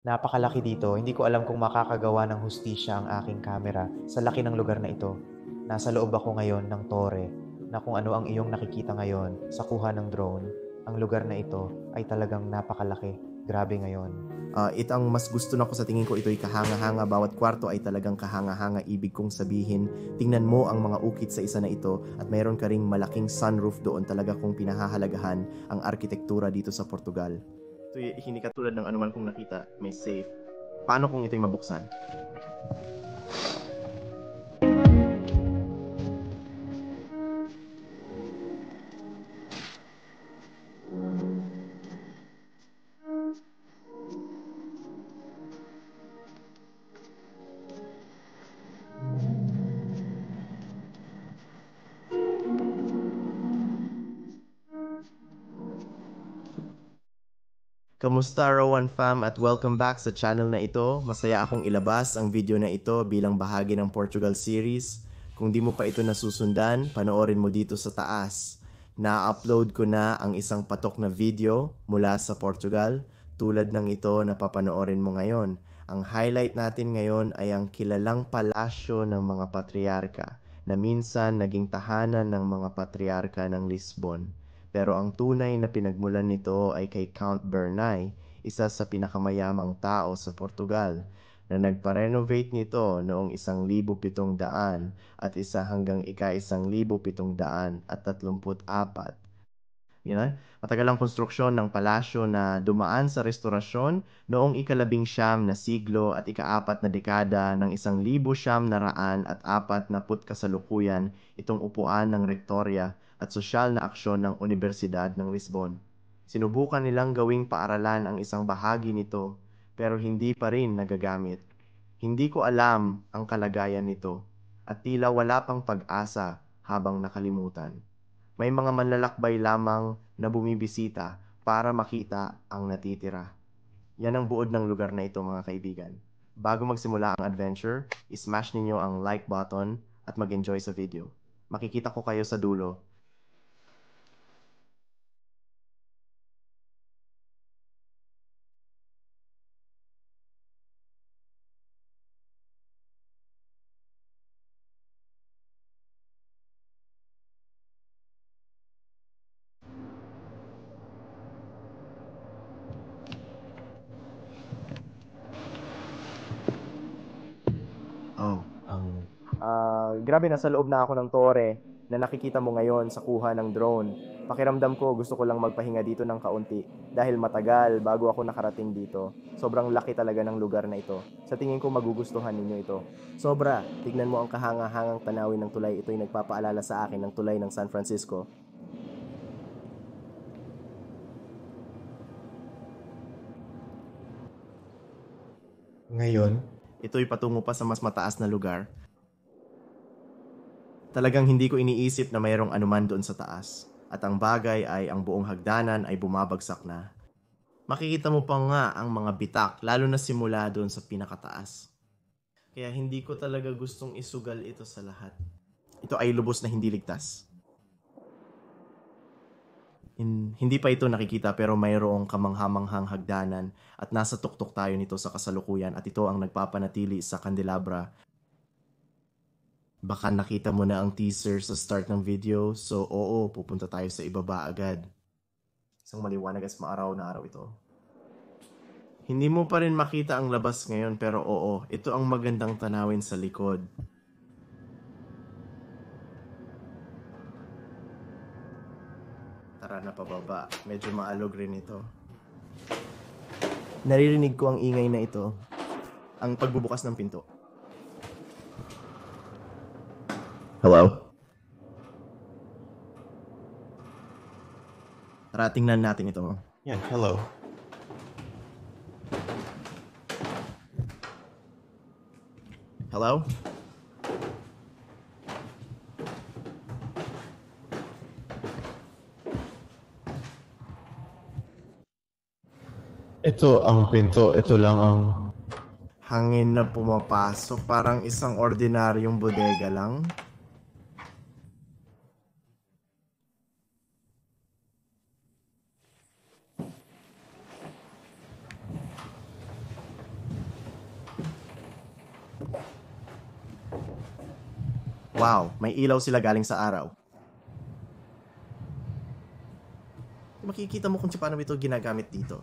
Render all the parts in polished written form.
Napakalaki dito, hindi ko alam kung makakagawa ng hustisya ang aking kamera sa laki ng lugar na ito. Nasa loob ako ngayon ng tore na kung ano ang iyong nakikita ngayon sa kuha ng drone, ang lugar na ito ay talagang napakalaki. Grabe ngayon. Ito ang mas gusto na ko sa tingin ko, ito'y kahanga-hanga. Bawat kwarto ay talagang kahanga-hanga. Ibig kong sabihin, tingnan mo ang mga ukit sa isa na ito at mayroon ka ring malaking sunroof doon. Talaga kong pinahahalagahan ang arkitektura dito sa Portugal. Ito'y hindi katulad ng anuman kong nakita. May safe. Paano kung ito'y mabuksan? Kamusta Rowan fam at welcome back sa channel na ito. Masaya akong ilabas ang video na ito bilang bahagi ng Portugal series. Kung di mo pa ito nasusundan, panoorin mo dito sa taas. Na-upload ko na ang isang patok na video mula sa Portugal, tulad ng ito na papanoorin mo ngayon. Ang highlight natin ngayon ay ang kilalang palasyo ng mga patriarka na minsan naging tahanan ng mga patriarka ng Lisbon. Pero ang tunay na pinagmulan nito ay kay Count Bernay, isa sa pinakamayamang tao sa Portugal, na nagpa-renovate nito noong 1700 at isa hanggang ika-1734. Matagalang konstruksyon ng palasyo na dumaan sa restorasyon noong ika-19 na siglo at ika-4 na dekada ng 1940 kasalukuyan itong upuan ng rektorya at sosyal na aksyon ng Universidad ng Lisbon. Sinubukan nilang gawing paaralan ang isang bahagi nito pero hindi pa rin nagagamit. Hindi ko alam ang kalagayan nito at tila wala pang pag-asa habang nakalimutan. May mga manlalakbay lamang na bumibisita para makita ang natitira. Yan ang buod ng lugar na ito, mga kaibigan. Bago magsimula ang adventure, ismash ninyo ang like button at mag-enjoy sa video. Makikita ko kayo sa dulo. Oh. Grabe, nasa loob na ako ng tore na nakikita mo ngayon sa kuha ng drone. Pakiramdam ko, gusto ko lang magpahinga dito ng kaunti dahil matagal bago ako nakarating dito. Sobrang laki talaga ng lugar na ito. Sa tingin ko magugustuhan ninyo ito. Sobra, tignan mo ang kahanga-hangang tanawin ng tulay. Ito'y nagpapaalala sa akin ng tulay ng San Francisco. Ngayon, ito'y patungo pa sa mas mataas na lugar. Talagang hindi ko iniisip na mayroong anuman doon sa taas. At ang bagay ay ang buong hagdanan ay bumabagsak na. Makikita mo pa nga ang mga bitak, lalo na simula doon sa pinakataas. Kaya hindi ko talaga gustong isugal ito sa lahat. Ito ay lubos na hindi ligtas. Hindi pa ito nakikita pero mayroong kamanghamanghang hagdanan at nasa tuktok tayo nito sa kasalukuyan at ito ang nagpapanatili sa kandelabra. Baka nakita mo na ang teaser sa start ng video, so oo, pupunta tayo sa ibaba agad. Isang maliwanag at maaraw na araw ito. Hindi mo pa rin makita ang labas ngayon pero oo, ito ang magandang tanawin sa likod. Tara na pababa, medyo maalog rin ito. Naririnig ko ang ingay na ito, ang pagbubukas ng pinto. Hello? Tara, tingnan natin ito. Yan, hello. Hello? Ito ang pinto, ito lang ang... Hangin na pumapasok, parang isang ordinaryong bodega lang. Wow, may ilaw sila galing sa araw. Makikita mo kung paano ito ginagamit dito.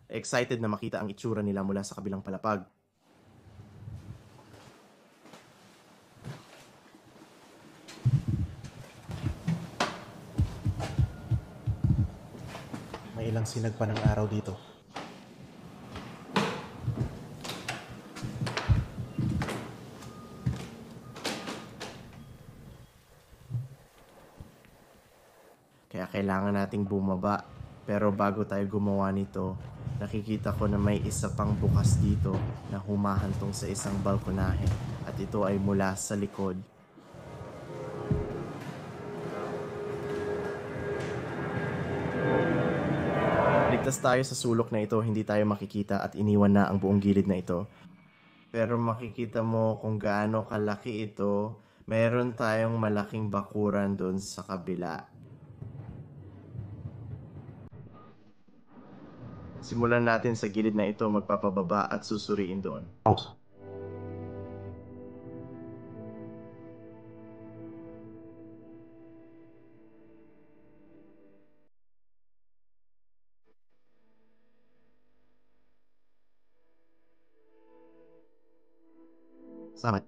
Excited na makita ang itsura nila mula sa kabilang palapag. May ilang sinag pa ng araw dito. Kaya kailangan nating bumaba. Pero bago tayo gumawa nito, nakikita ko na may isa pang bukas dito na humahantong sa isang balkonahe. At ito ay mula sa likod. Ligtas tayo sa sulok na ito, hindi tayo makikita at iniwan na ang buong gilid na ito. Pero makikita mo kung gaano kalaki ito. Meron tayong malaking bakuran doon sa kabila. Simulan natin sa gilid na ito, magpapababa at susuriin doon. Salamat.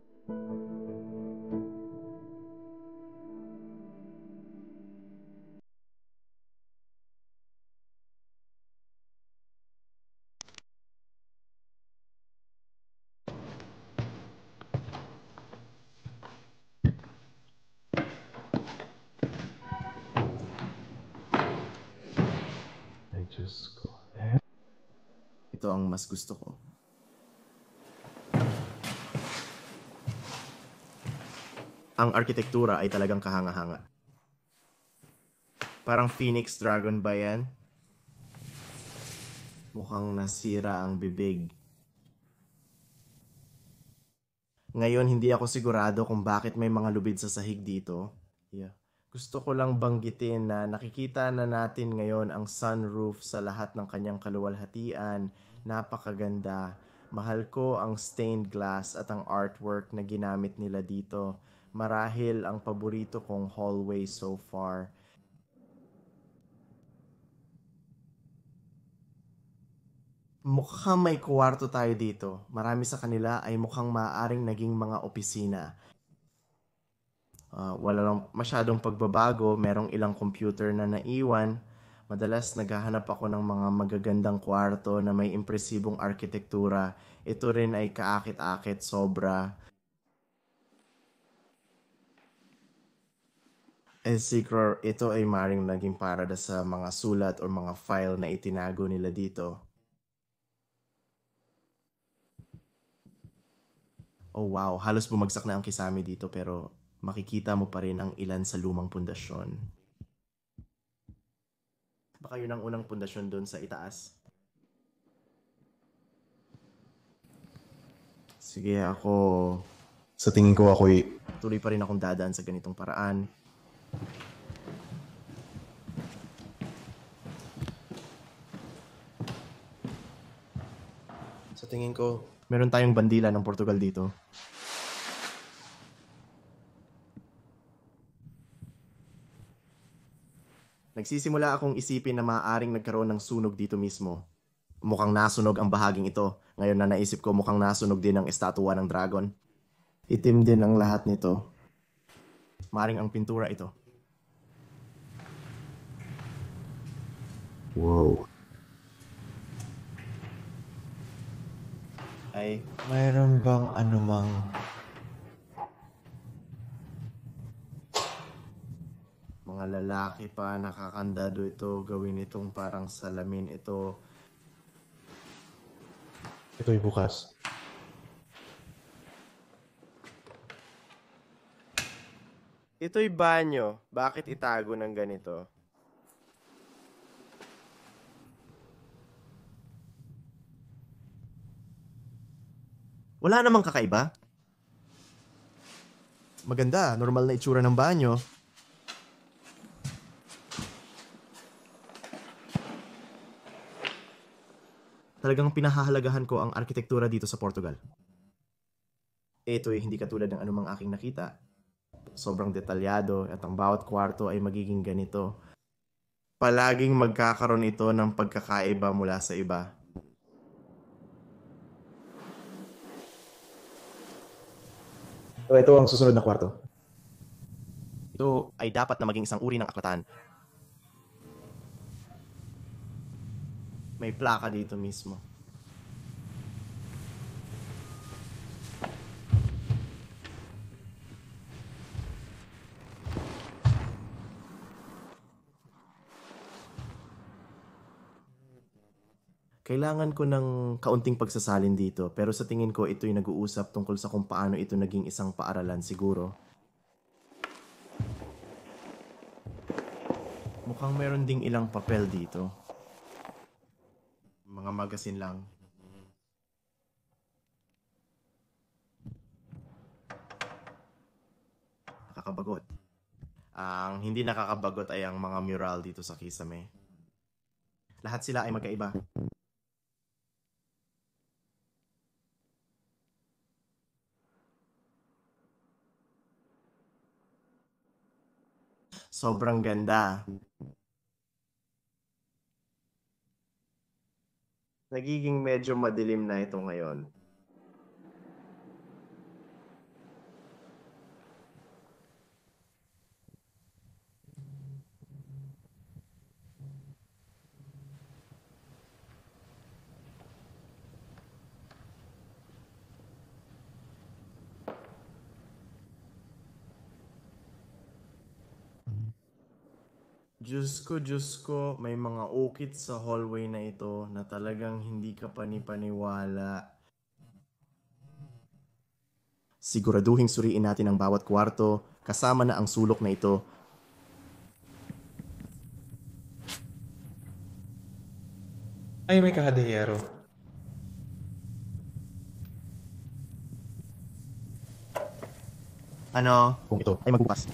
Ito ang mas gusto ko. Ang arkitektura ay talagang kahanga-hanga. Parang Phoenix Dragon ba yan? Mukhang nasira ang bibig. Ngayon, hindi ako sigurado kung bakit may mga lubid sa sahig dito. Gusto ko lang banggitin na nakikita na natin ngayon ang sunroof sa lahat ng kanyang kaluwalhatian. Napakaganda. Mahal ko ang stained glass at ang artwork na ginamit nila dito. Marahil ang paborito kong hallway so far. Mukhang may kwarto tayo dito. Marami sa kanila ay mukhang maaaring naging mga opisina. Wala lang masyadong pagbabago. Merong ilang computer na naiwan. Madalas naghahanap ako ng mga magagandang kwarto na may impresibong arkitektura. Ito rin ay kaakit-akit sobra. Siguro ito ay maring naging parada sa mga sulat o mga file na itinago nila dito. Oh wow, halos bumagsak na ang kisame dito pero makikita mo pa rin ang ilan sa lumang pundasyon. Baka yun ang unang pundasyon doon sa itaas. Sige ako, Sa tingin ko ako'y tuloy pa rin akong dadaan sa ganitong paraan. Sa tingin ko, Meron tayong bandila ng Portugal dito. Nagsisimula akong isipin na maaaring nagkaroon ng sunog dito mismo. Mukhang nasunog ang bahaging ito. Ngayon na naisip ko mukhang nasunog din ang estatwa ng dragon. Itim din ang lahat nito. Maring ang pintura ito. wow. Ay, mayroon bang anumang mga lalaki pa, nakakandado ito. Gawin itong parang salamin ito. Ito'y bukas. Ito'y banyo. Bakit itago ng ganito? Wala namang kakaiba. Maganda, normal na itsura ng banyo. Talagang pinahahalagahan ko ang arkitektura dito sa Portugal. Ito ay hindi katulad ng anumang aking nakita. Sobrang detalyado at ang bawat kwarto ay magiging ganito. Palaging magkakaroon ito ng pagkakaiba mula sa iba. So, ito ang susunod na kwarto. Ito ay dapat na maging isang uri ng aklatan. May plaka dito mismo. Kailangan ko ng kaunting pagsasalin dito, pero sa tingin ko ito'y nag-uusap tungkol sa kung paano ito naging isang paaralan siguro. Mukhang meron ding ilang papel dito. Mga magasin lang. Nakakabagot. Ang hindi nakakabagot ay ang mga mural dito sa kisame. Lahat sila ay magkaiba. Sobrang ganda. Nagiging medyo madilim na ito ngayon. Diyos ko, may mga ukit sa hallway na ito na talagang hindi ka panipaniwala. Siguraduhin suriin natin ang bawat kwarto, kasama na ang sulok na ito. Ay, may kahadehero. Ano? Kung ito. Ay magbukas.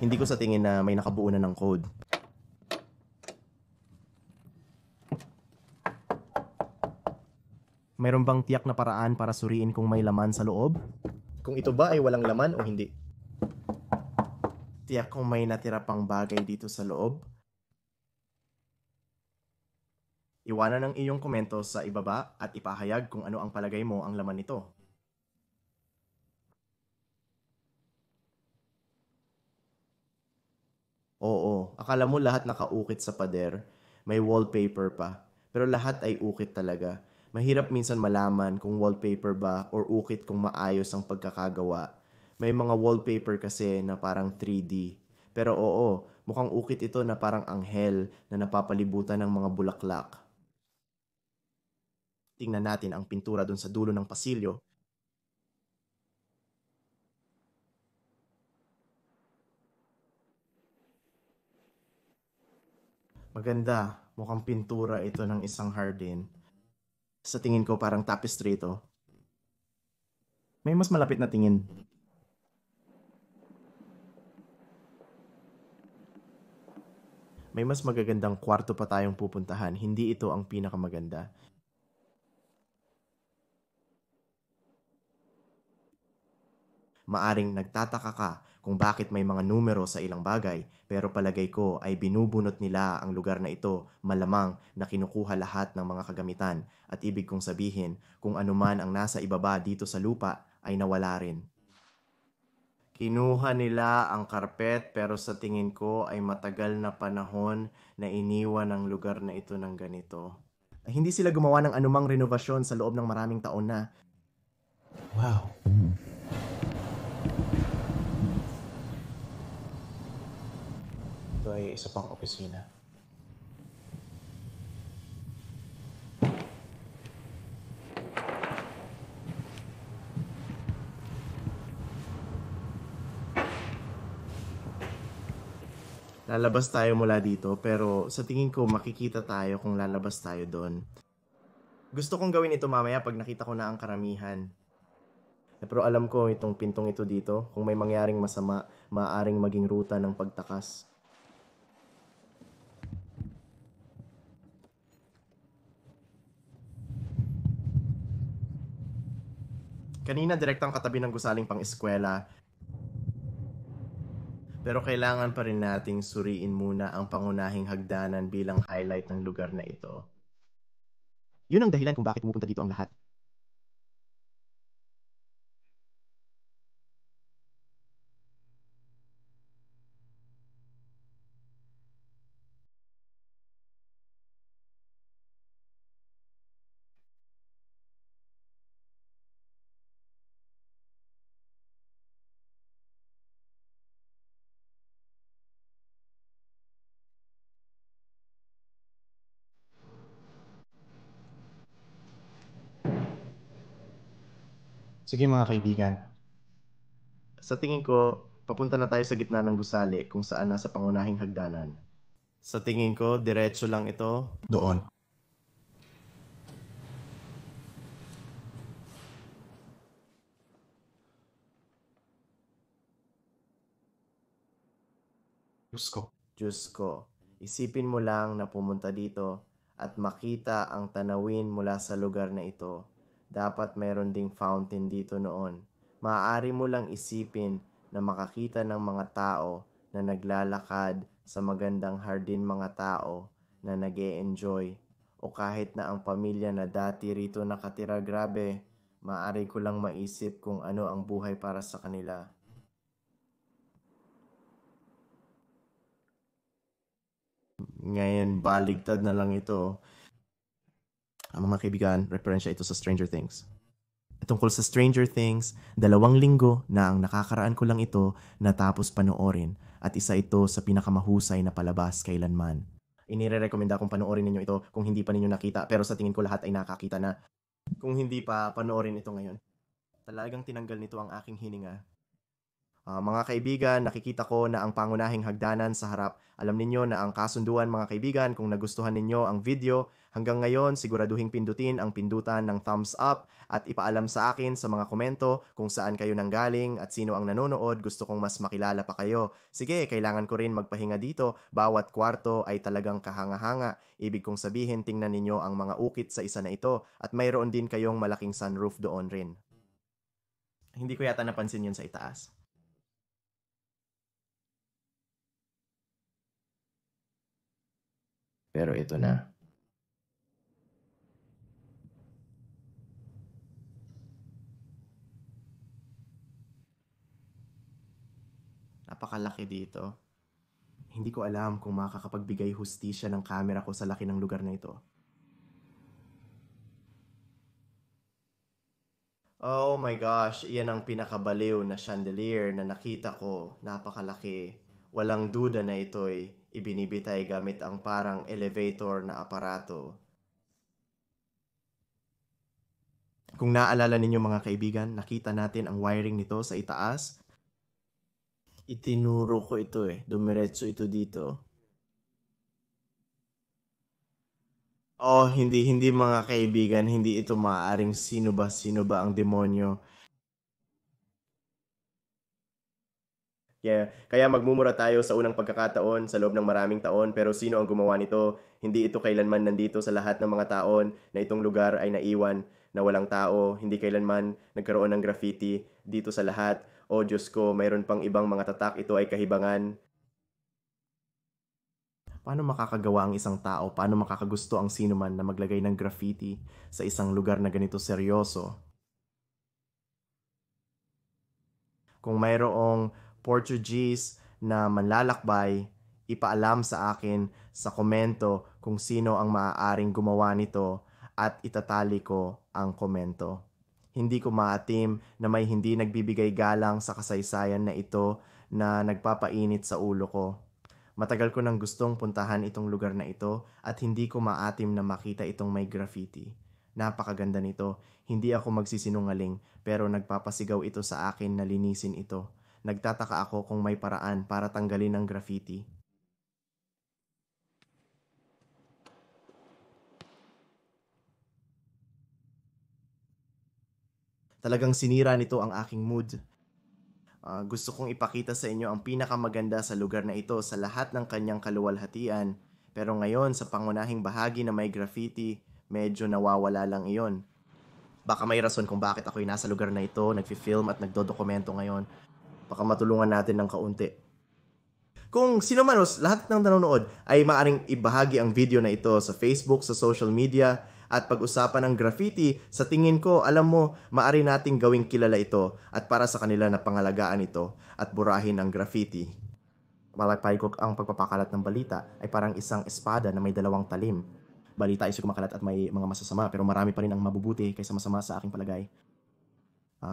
Hindi ko sa tingin na may nakabuo na ng code. Mayroon bang tiyak na paraan para suriin kung may laman sa loob? Kung ito ba ay walang laman o hindi? Tiyak kung may natira pang bagay dito sa loob? Iwanan ang iyong komento sa ibaba at ipahayag kung ano ang palagay mo ang laman nito. Oo, akala mo lahat nakaukit sa pader, may wallpaper pa, pero lahat ay ukit talaga. Mahirap minsan malaman kung wallpaper ba or ukit kung maayos ang pagkakagawa. May mga wallpaper kasi na parang 3D. Pero oo, mukhang ukit ito na parang anghel na napapalibutan ng mga bulaklak. Tingnan natin ang pintura dun sa dulo ng pasilyo. Maganda, mukhang pintura ito ng isang hardin. Sa tingin ko parang tapestry ito. May mas malapit na tingin. May mas magagandang kwarto pa tayong pupuntahan. Hindi ito ang pinakamaganda. Maaring nagtataka ka kung bakit may mga numero sa ilang bagay, pero palagay ko ay binubunot nila ang lugar na ito, malamang na kinukuha lahat ng mga kagamitan, at ibig kong sabihin kung anuman ang nasa ibaba dito sa lupa ay nawala rin. Kinuha nila ang karpet pero sa tingin ko ay matagal na panahon na iniwan ang lugar na ito ng ganito. Ay, hindi sila gumawa ng anumang renovasyon sa loob ng maraming taon na. Wow. Ito ay isa pang opisina. Lalabas tayo mula dito pero sa tingin ko makikita tayo kung lalabas tayo doon. Gusto kong gawin ito mamaya pag nakita ko na ang karamihan. Pero alam ko itong pintong ito dito, kung may mangyaring masama, maaaring maging ruta ng pagtakas. Kanina direktang katabi ng gusaling pang-eskwela. Pero kailangan pa rin nating suriin muna ang pangunahing hagdanan bilang highlight ng lugar na ito. Yun ang dahilan kung bakit pumupunta dito ang lahat. Sige mga kaibigan, Sa tingin ko, papunta na tayo sa gitna ng gusali kung saan nasa pangunahing hagdanan. Sa tingin ko, diretso lang ito. doon. Diyos ko. Diyos ko, isipin mo lang na pumunta dito at makita ang tanawin mula sa lugar na ito. Dapat mayroon ding fountain dito noon. Maaari mo lang isipin na makakita ng mga tao na naglalakad sa magandang hardin, mga tao na nag-e-enjoy, o kahit na ang pamilya na dati rito nakatira. Grabe, maaari ko lang maisip kung ano ang buhay para sa kanila. Ngayon, baligtad na lang ito. Ang mga kaibigan, referensya ito sa Stranger Things. Tungkol sa Stranger Things, 2 linggo na ang nakakaraan ko lang ito natapos panoorin at isa ito sa pinakamahusay na palabas kailanman. Inirekomenda kong panoorin ninyo ito kung hindi pa ninyo nakita, pero sa tingin ko lahat ay nakakita na. Kung hindi pa, panoorin ito ngayon. Talagang tinanggal nito ang aking hininga. Mga kaibigan, nakikita ko na ang pangunahing hagdanan sa harap. Alam ninyo na ang kasunduan, mga kaibigan, kung nagustuhan ninyo ang video, hanggang ngayon siguraduhin pindutin ang pindutan ng thumbs up at ipaalam sa akin sa mga komento kung saan kayo nanggaling at sino ang nanonood. Gusto kong mas makilala pa kayo. Sige, kailangan ko rin magpahinga dito. Bawat kwarto ay talagang kahanga-hanga. Ibig kong sabihin, tingnan ninyo ang mga ukit sa isa na ito at mayroon din kayong malaking sunroof doon rin. Hindi ko yata napansin yun sa itaas. Pero ito na. Napakalaki dito. Hindi ko alam kung makakapagbigay hustisya ng camera ko sa laki ng lugar na ito. Oh my gosh, iyan ang pinakabaliw na chandelier na nakita ko. Napakalaki. Walang duda na ito'y ibinibitay gamit ang parang elevator na aparato. Kung naalala ninyo mga kaibigan, nakita natin ang wiring nito sa itaas. Itinuro ko ito dumiretso ito dito. Oh, hindi mga kaibigan, hindi ito maaaring sino ba ang demonyo. Kaya magmumura tayo sa unang pagkakataon sa loob ng maraming taon, pero sino ang gumawa nito? Hindi ito kailanman nandito sa lahat ng mga taon na itong lugar ay naiwan na walang tao. Hindi kailanman nagkaroon ng graffiti dito sa lahat. Oh Diyos ko, mayroon pang ibang mga tatak. Ito ay kahibangan. Paano makakagawa ang isang tao? Paano makakagusto ang sino man na maglagay ng graffiti sa isang lugar na ganito seryoso? Kung mayroong Portuguese na manlalakbay, ipaalam sa akin sa komento kung sino ang maaaring gumawa nito at itatali ko ang komento. Hindi ko maatim na may hindi nagbibigay galang sa kasaysayan na ito na nagpapainit sa ulo ko. Matagal ko nang gustong puntahan itong lugar na ito at hindi ko maatim na makita itong may graffiti. Napakaganda nito. Hindi ako magsisinungaling pero nagpapasigaw ito sa akin na linisin ito. Nagtataka ako kung may paraan para tanggalin ang graffiti. Talagang sinira nito ang aking mood. Gusto kong ipakita sa inyo ang pinakamaganda sa lugar na ito sa lahat ng kanyang kaluwalhatian. Pero ngayon sa pangunahing bahagi na may graffiti, medyo nawawala lang iyon. Baka may rason kung bakit ako'y nasa lugar na ito, nagfi-film at nagdodokumento ngayon. Baka matulungan natin ng kaunti. Kung sino man o lahat ng nanonood ay maaaring ibahagi ang video na ito sa Facebook, sa social media, at pag-usapan ng graffiti, sa tingin ko, alam mo, maaari nating gawing kilala ito at para sa kanila na pangalagaan ito at burahin ang graffiti. Malagpay ko ang pagpapakalat ng balita ay parang isang espada na may dalawang talim. Balita ay kumakalat at may mga masasama pero marami pa rin ang mabubuti kaysa masama sa aking palagay.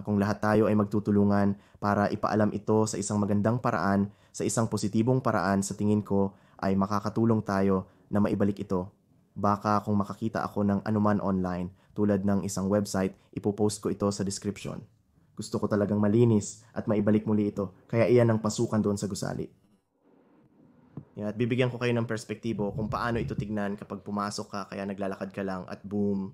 Kung lahat tayo ay magtutulungan para ipaalam ito sa isang magandang paraan, sa isang positibong paraan, sa tingin ko ay makakatulong tayo na maibalik ito. Baka kung makakita ako ng anuman online tulad ng isang website, ipopost ko ito sa description. Gusto ko talagang malinis at maibalik muli ito, kaya iyan ang pasukan doon sa gusali. At bibigyan ko kayo ng perspektibo kung paano ito tignan kapag pumasok ka, kaya naglalakad ka lang at boom.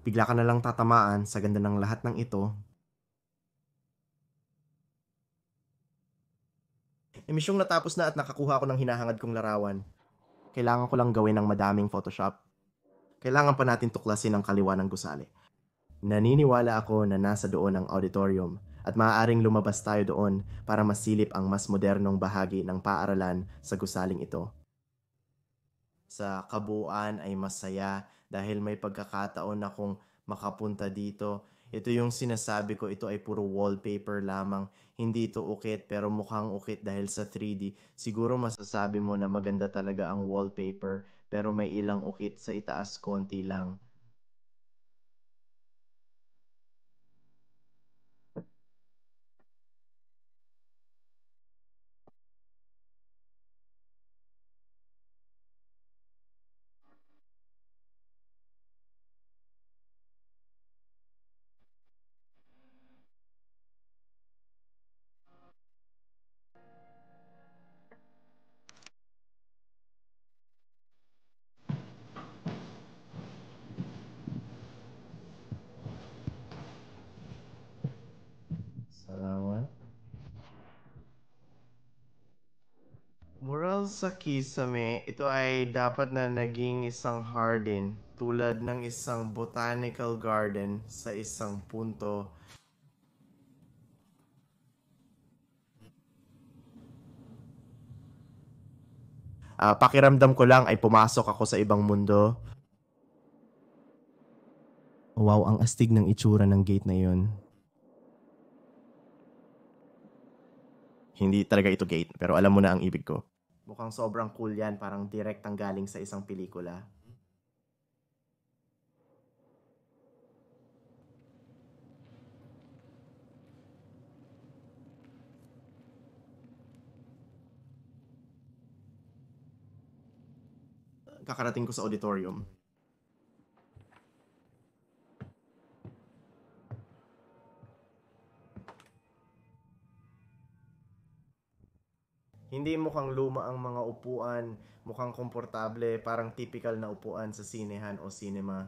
Bigla ka na lang tatamaan sa ganda ng lahat ng ito. Emisyong natapos na at nakakuha ako ng hinahangad kong larawan. Kailangan ko lang gawin ng madaming Photoshop. Kailangan pa natin tuklasin ang kaliwa ng gusali. Naniniwala ako na nasa doon ang auditorium at maaaring lumabas tayo doon para masilip ang mas modernong bahagi ng paaralan sa gusaling ito. Sa kabuuan ay masaya dahil may pagkakataon akong makapunta dito. Ito yung sinasabi ko, ito ay puro wallpaper lamang. Hindi ito ukit pero mukhang ukit dahil sa 3D. Siguro masasabi mo na maganda talaga ang wallpaper pero may ilang ukit sa itaas konti lang. Salamat. Mural sa kisame, ito ay dapat na naging isang garden tulad ng isang botanical garden sa isang punto. Pakiramdam ko lang ay pumasok ako sa ibang mundo. Wow, ang astig ng itsura ng gate na yun. Hindi talaga ito gate, pero alam mo na ang ibig ko. Mukhang sobrang cool yan, parang direct ang galing sa isang pelikula. Kakarating ko sa auditorium. Hindi mukhang luma ang mga upuan, mukhang komportable, parang typical na upuan sa sinehan o cinema.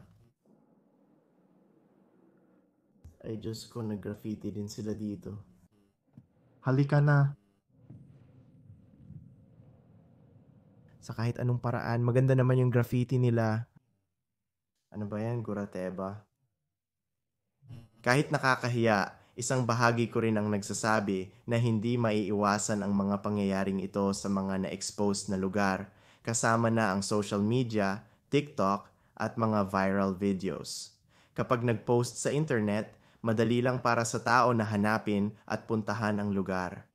Ay Diyos ko, nag-graffiti din sila dito. Halika na. Sa kahit anong paraan, maganda naman yung graffiti nila. Ano ba yan, Gurateba? Kahit nakakahiya, isang bahagi ko rin ang nagsasabi na hindi maiiwasan ang mga pangyayaring ito sa mga na-expose na lugar, kasama na ang social media, TikTok, at mga viral videos. Kapag nag-post sa internet, madali lang para sa tao na hanapin at puntahan ang lugar.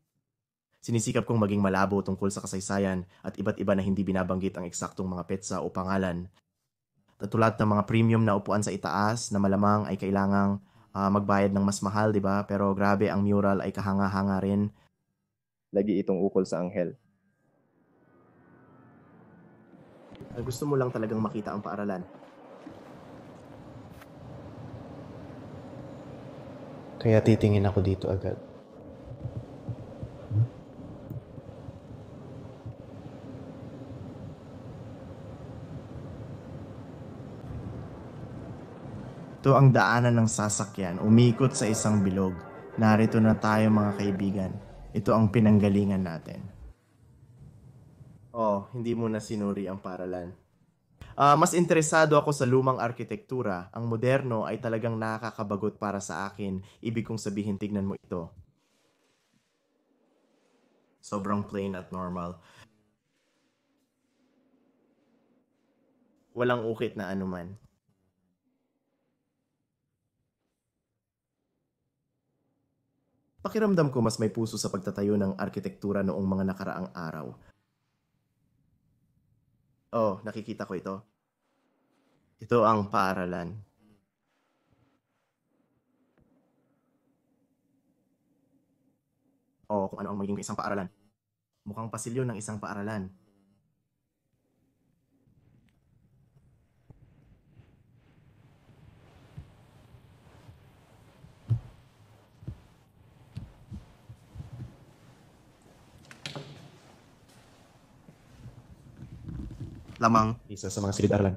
Sinisikap kong maging malabo tungkol sa kasaysayan at iba't iba na hindi binabanggit ang eksaktong mga petsa o pangalan. Tulad ng mga premium na upuan sa itaas na malamang ay kailangang magbayad ng mas mahal, di ba? Pero grabe, ang mural ay kahanga-hanga rin. Lagi itong ukol sa anghel. Gusto mo lang talagang makita ang paaralan. Kaya titingin ako dito agad. Ito ang daanan ng sasakyan, umikot sa isang bilog. Narito na tayo mga kaibigan. Ito ang pinanggalingan natin. Oh, hindi mo na sinuri ang paaralan. Mas interesado ako sa lumang arkitektura. Ang moderno ay talagang nakakabagot para sa akin. Ibig kong sabihin, tignan mo ito. Sobrang plain at normal. Walang ukit na anuman. Pakiramdam ko mas may puso sa pagtatayo ng arkitektura noong mga nakaraang araw. Oh, nakikita ko ito. Ito ang paaralan. O kung ano ang magiging isang paaralan. Mukhang pasilyo ng isang paaralan. Lamang. Isa sa mga silid-aralan.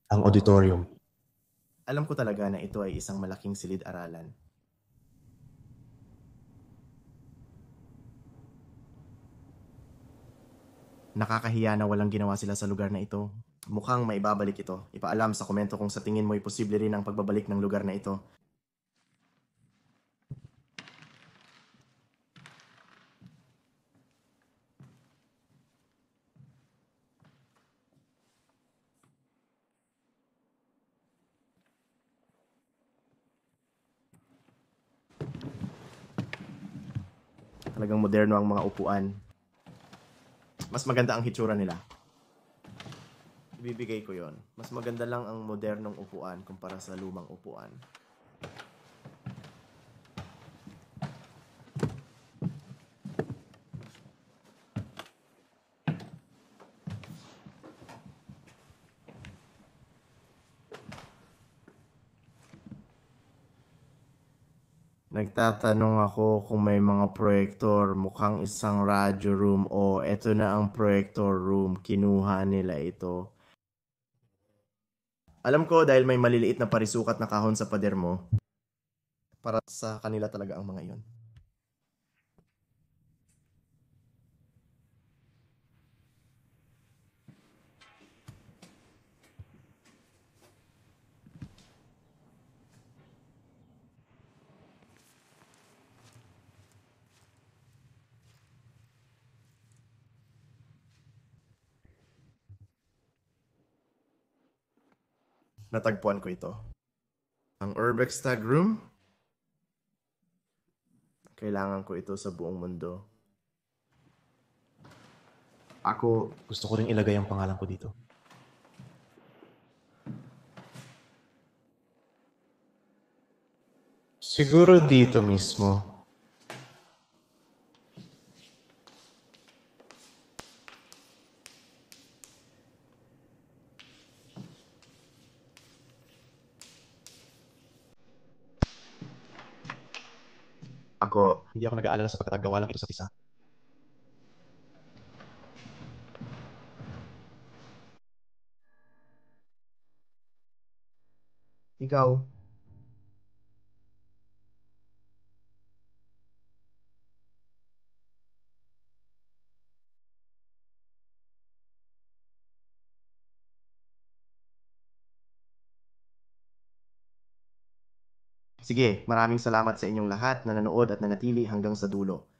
Ang auditorium. Alam ko talaga na ito ay isang malaking silid-aralan. Nakakahiya na walang ginawa sila sa lugar na ito. Mukhang maibabalik ito. Ipaalam sa komento kung sa tingin mo ay posible rin ang pagbabalik ng lugar na ito. Talagang moderno ang mga upuan. Mas maganda ang hitsura nila. Ibibigay ko yon. Mas maganda lang ang modernong upuan kumpara sa lumang upuan. Nagtatanong ako kung may mga proyektor, mukhang isang radio room o eto na ang proyektor room, kinuha nila ito. Alam ko dahil may maliliit na parisukat na kahon sa pader mo, para sa kanila talaga ang mga iyon. Natagpuan ko ito. Ang Urbex Tag Room. Kailangan ko ito sa buong mundo. Ako, gusto ko rin ilagay ang pangalan ko dito. Siguro dito mismo. Hindi ako nag-aalala sa pagkatagawa lang ito sa isa. Ikaw. Sige, maraming salamat sa inyong lahat na nanood at nanatili hanggang sa dulo.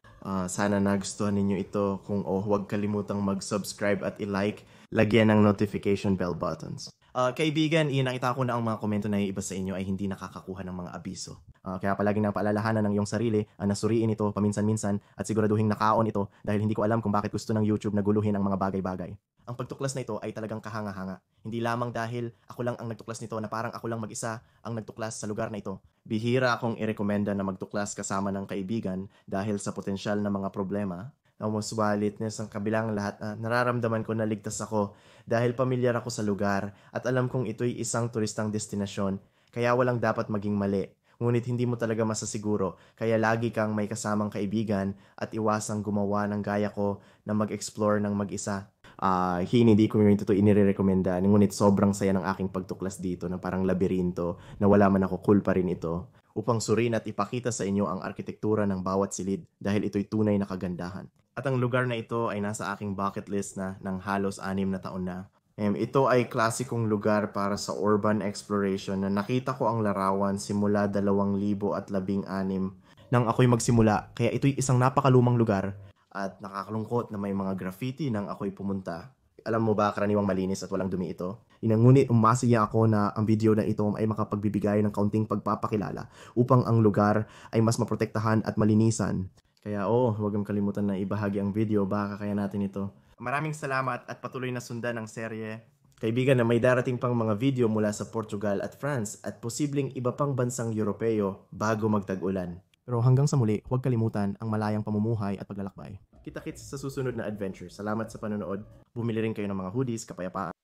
Sana nagustuhan ninyo ito. Kung huwag kalimutang mag-subscribe at i-like, lagyan ng notification bell buttons. Kaibigan, nakita ko na ang mga komento na iba sa inyo ay hindi nakakakuha ng mga abiso. Kaya palaging nang paalalahanan ng iyong sarili na suriin ito paminsan-minsan at siguraduhin nakaon ito dahil hindi ko alam kung bakit gusto ng YouTube na guluhin ang mga bagay-bagay. Ang pagtuklas na ito ay talagang kahanga-hanga. Hindi lamang dahil ako lang ang nagtuklas nito na parang ako lang mag-isa ang nagtuklas sa lugar na ito. Bihira akong irekomenda na magtuklas kasama ng kaibigan dahil sa potensyal na mga problema. Subalit sa kabilang lahat, nararamdaman ko na ligtas ako dahil pamilyar ako sa lugar at alam kong ito'y isang turistang destinasyon kaya walang dapat maging mali. Ngunit hindi mo talaga masasiguro kaya lagi kang may kasamang kaibigan at iwasang gumawa ng gaya ko na mag-explore ng mag-isa. Hindi ko rin ito inirekomenda, ngunit sobrang saya ng aking pagtuklas dito na parang labirinto na wala man ako, cool pa rin ito upang suriin at ipakita sa inyo ang arkitektura ng bawat silid dahil ito'y tunay na kagandahan. At ang lugar na ito ay nasa aking bucket list na ng halos 6 na taon na. Ito ay klasikong lugar para sa urban exploration na nakita ko ang larawan simula 2016 nang ako'y magsimula, kaya ito'y isang napakalumang lugar at nakakalungkot na may mga graffiti nang ako'y pumunta. Alam mo ba, karaniwang malinis at walang dumi ito? Ngunit umasiya ako na ang video na ito ay makapagbibigay ng kaunting pagpapakilala upang ang lugar ay mas maprotektahan at malinisan. Kaya huwag mong kalimutan na ibahagi ang video, baka kaya natin ito. Maraming salamat at patuloy na sundan ang serye. Kaibigan, na may darating pang mga video mula sa Portugal at France at posibleng iba pang bansang Europeo bago magtag-ulan. Pero hanggang sa muli, huwag kalimutan ang malayang pamumuhay at paglalakbay. Kita-kits sa susunod na adventure. Salamat sa panonood. Bumili rin kayo ng mga hoodies, kapayapaan.